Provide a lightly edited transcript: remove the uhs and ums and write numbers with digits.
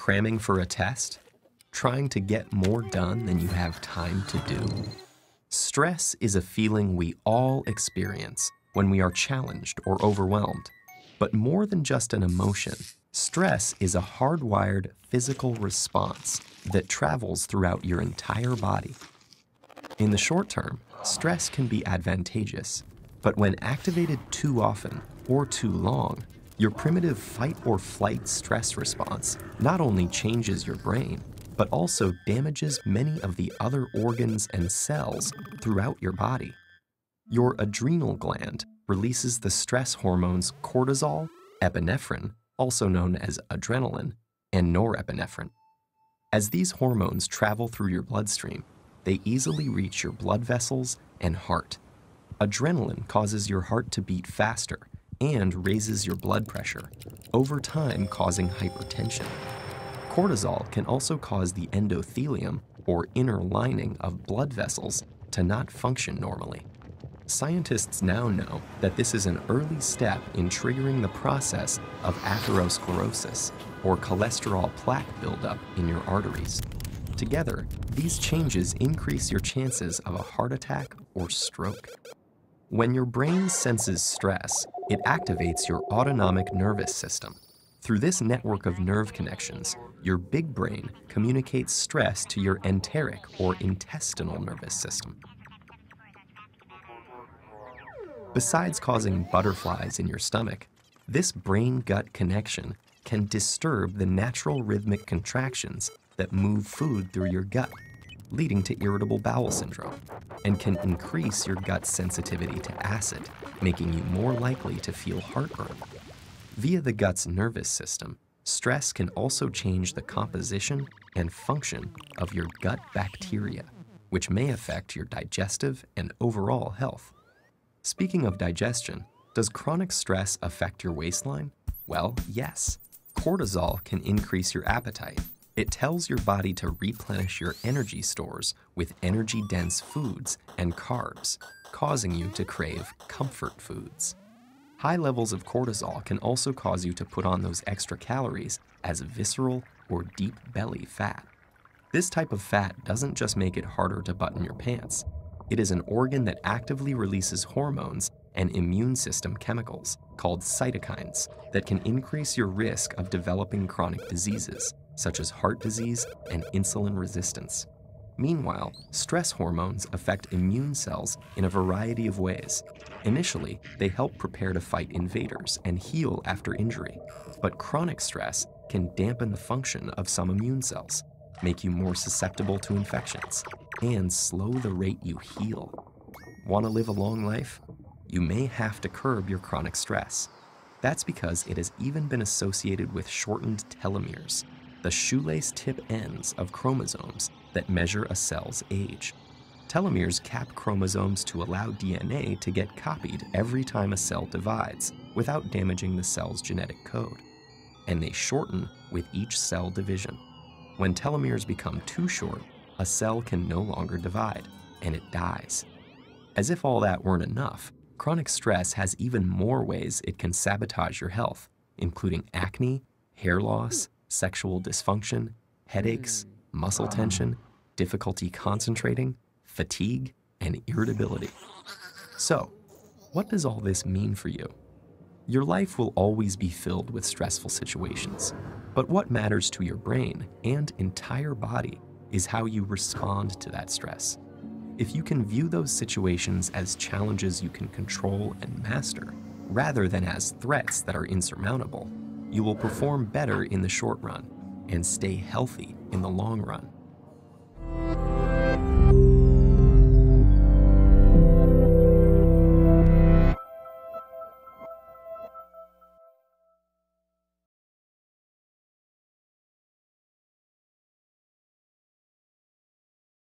Cramming for a test? Trying to get more done than you have time to do? Stress is a feeling we all experience when we are challenged or overwhelmed. But more than just an emotion, stress is a hardwired physical response that travels throughout your entire body. In the short term, stress can be advantageous, but when activated too often or too long, your primitive fight or flight stress response not only changes your brain, but also damages many of the other organs and cells throughout your body. Your adrenal gland releases the stress hormones cortisol, epinephrine, also known as adrenaline, and norepinephrine. As these hormones travel through your bloodstream, they easily reach your blood vessels and heart. Adrenaline causes your heart to beat faster and raises your blood pressure, over time causing hypertension. Cortisol can also cause the endothelium, or inner lining of blood vessels, to not function normally. Scientists now know that this is an early step in triggering the process of atherosclerosis, or cholesterol plaque buildup in your arteries. Together, these changes increase your chances of a heart attack or stroke. When your brain senses stress, it activates your autonomic nervous system. Through this network of nerve connections, your big brain communicates stress to your enteric or intestinal nervous system. Besides causing butterflies in your stomach, this brain-gut connection can disturb the natural rhythmic contractions that move food through your gut, leading to irritable bowel syndrome, and can increase your gut's sensitivity to acid, making you more likely to feel heartburn. Via the gut's nervous system, stress can also change the composition and function of your gut bacteria, which may affect your digestive and overall health. Speaking of digestion, does chronic stress affect your waistline? Well, yes. Cortisol can increase your appetite. It tells your body to replenish your energy stores with energy-dense foods and carbs, causing you to crave comfort foods. High levels of cortisol can also cause you to put on those extra calories as visceral or deep belly fat. This type of fat doesn't just make it harder to button your pants. It is an organ that actively releases hormones and immune system chemicals called cytokines that can increase your risk of developing chronic diseases, such as heart disease and insulin resistance. Meanwhile, stress hormones affect immune cells in a variety of ways. Initially, they help prepare to fight invaders and heal after injury, but chronic stress can dampen the function of some immune cells, make you more susceptible to infections, and slow the rate you heal. Want to live a long life? You may have to curb your chronic stress. That's because it has even been associated with shortened telomeres, the shoelace tip ends of chromosomes that measure a cell's age. Telomeres cap chromosomes to allow DNA to get copied every time a cell divides without damaging the cell's genetic code. And they shorten with each cell division. When telomeres become too short, a cell can no longer divide, and it dies. As if all that weren't enough, chronic stress has even more ways it can sabotage your health, including acne, hair loss, sexual dysfunction, headaches, muscle tension, difficulty concentrating, fatigue, and irritability. So, what does all this mean for you? Your life will always be filled with stressful situations, but what matters to your brain and entire body is how you respond to that stress. If you can view those situations as challenges you can control and master, rather than as threats that are insurmountable, you will perform better in the short run and stay healthy in the long run.